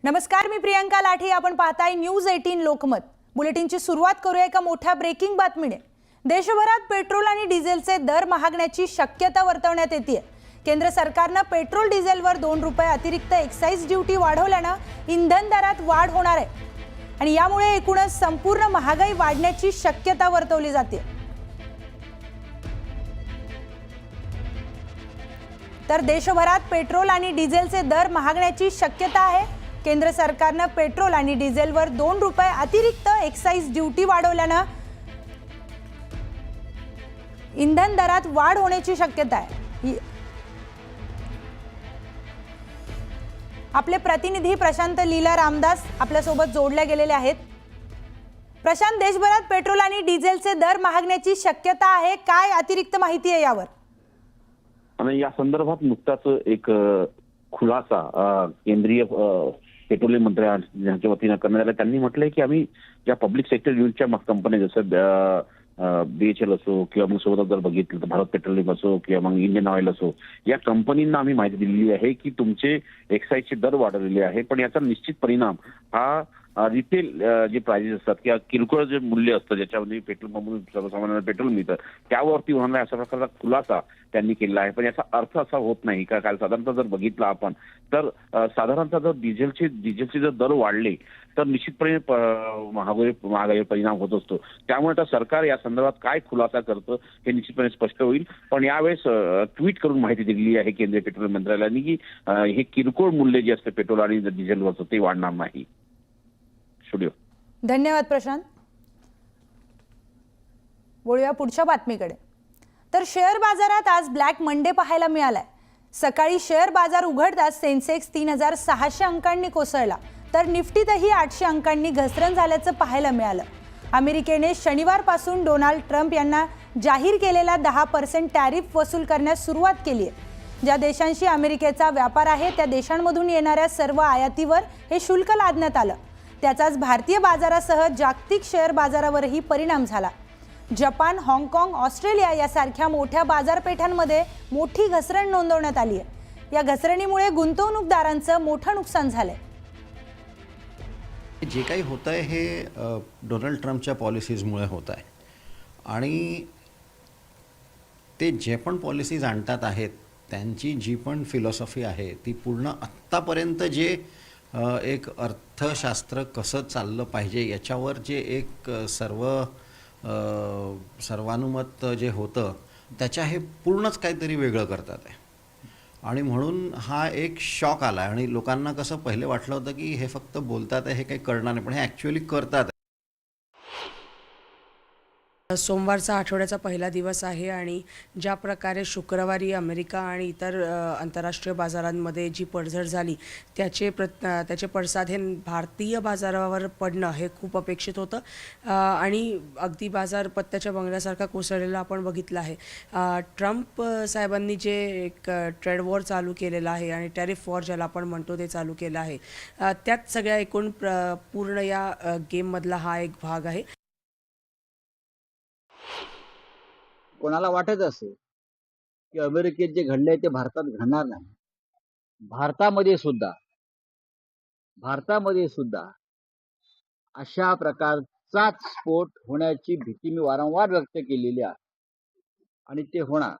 नमस्कार, मी प्रियंका लाठी. आपण पाहताय न्यूज 18 लोकमत. बुलेटिनची सुरुवात करूया एका मोठ्या ब्रेकिंग बातमीने. देशभरात पेट्रोल आणि डिझेलचे दर महागण्याची शक्यता वर्तवण्यात येते. केंद्र सरकारने पेट्रोल डिझेलवर 2 रुपये अतिरिक्त एक्साइज ड्यूटी वाढवल्याने इंधन दरात वाढ होणार आहे आणि यामुळे एकूणच संपूर्ण महागाई वाढण्याची शक्यता वर्तवली जाते. तर देशभरात पेट्रोल आणि डिझेलचे दर महागण्याची शक्यता आहे. केंद्र सरकारने पेट्रोल आणि डिझेलवर 2 रुपये अतिरिक्त एक्साइज ड्यूटी वाढवल्याने इंधन दरात वाढ होण्याची शक्यता आहे. आपले प्रतिनिधी प्रशांत लीला रामदास आपल्या सोबत जोडले गेलेले आहेत. प्रशांत, देशभरात पेट्रोल आणि डिझेलचे दर महागण्याची शक्यता आहे, काय अतिरिक्त माहिती आहे यावर? आणि या संदर्भात नुकताच एक खुलासा केंद्रीय पेट्रोलियम मंत्र्यांच्या वतीने करण्यात आला. त्यांनी म्हटलंय की आम्ही ज्या पब्लिक सेक्टर युनिटच्या कंपन्या जसं BHL असो किंवा मग सोबत जर बघितलं तर भारत पेट्रोलियम असो किंवा मग इंडियन ऑइल असो, या कंपनींना आम्ही माहिती दिलेली आहे की तुमचे एक्साइजचे दर वाढवलेले आहे, पण याचा निश्चित परिणाम हा रिटेल जे प्राइजेस असतात किंवा किरकोळ जे मूल्य असतं ज्याच्यामध्ये पेट्रोल पंपमधून सर्वसामान्यांना पेट्रोल मिळतं त्यावरती होणार अशा प्रकारचा खुलासा त्यांनी केला आहे. पण याचा अर्थ असा होत नाही का काल साधारणतः जर बघितलं आपण तर साधारणतः जर डिझेलचे जर दर वाढले तर निश्चितपणे महागाईवर परिणाम होत असतो. त्यामुळे आता सरकार या संदर्भात काय खुलासा करतं हे निश्चितपणे स्पष्ट होईल. पण यावेळेस ट्विट करून माहिती दिलेली आहे केंद्रीय पेट्रोल मंत्रालयाने की हे किरकोळ मूल्य जे असते पेट्रोल आणि डिझेलवरचं ते वाढणार नाही. धन्यवाद प्रशांत. बोलूया पुढच्या बातमीकडे. तर शेअर बाजारात आज ब्लॅक मंडे पाहायला मिळालाय. सकाळी शेअर बाजार उघडताच सेन्सेक्स 3600 अंकांनी कोसळला, तर निफ्टीतही 800 अंकांनी घसरण झाल्याचं पाहायला मिळालं. अमेरिकेने शनिवारपासून डोनाल्ड ट्रम्प यांना जाहीर केलेला 10% टॅरिफ वसूल करण्यास सुरुवात केली आहे. ज्या देशांशी अमेरिकेचा व्यापार आहे त्या देशांमधून येणाऱ्या सर्व आयातीवर हे शुल्क लादण्यात आलं. त्याचाच भारतीय बाजारासह जागतिक शेअर बाजारावरही परिणाम झाला. जपान, हाँगकाँग, ऑस्ट्रेलिया यासारख्या मोठ्या बाजारपेठांमध्ये मोठी घसरण नोंदवण्यात आली आहे. या घसरणीमुळे गुंतवणूकदारांचं मोठं नुकसान झालंय. जे काही होतं आहे हे डोनाल्ड ट्रम्पच्या पॉलिसीजमुळे होत आहे आणि ते जे पण पॉलिसीज आणतात आहेत त्यांची जी पण फिलॉसॉफी आहे ती पूर्ण आत्तापर्यंत जे एक अर्थशास्त्र कसं चाललं पाहिजे याच्यावर जे एक सर्वानुमत जे होतं त्याच्या हे पूर्णच काहीतरी वेगळं करतात आहे. आणि म्हणून हा एक शॉक आला आणि लोकांना कसं पहिले वाटलं होतं की हे फक्त बोलतात आहे, हे काही करणार नाही, पण हे ॲक्च्युअली करतात. सोमवारचा आठवड्याचा पहिला दिवस आहे आणि ज्या प्रकारे शुक्रवारी अमेरिका आणि इतर आंतरराष्ट्रीय बाजारांमध्ये जी पडझड झाली त्याचे पडसाद हे भारतीय बाजारावर पडणं हे खूप अपेक्षित होतं आणि अगदी बाजार पत्त्याच्या बंगल्यासारखा कोसळलेला आपण बघितलं आहे. ट्रम्प साहेबांनी जे एक ट्रेड वॉर चालू केलेला आहे आणि टॅरिफ वॉर ज्याला आपण म्हणतो ते चालू केलं आहे, त्यात सगळ्या एकूण पूर्ण या गेममधला हा एक भाग आहे. कोणाला वाटत असेल की अमेरिकेत जे घडले ते भारतात घडणार नाही, भारतामध्ये सुद्धा अशा प्रकारचाच स्फोट होण्याची भीती मी वारंवार व्यक्त केलेली आहे आणि ते होणार.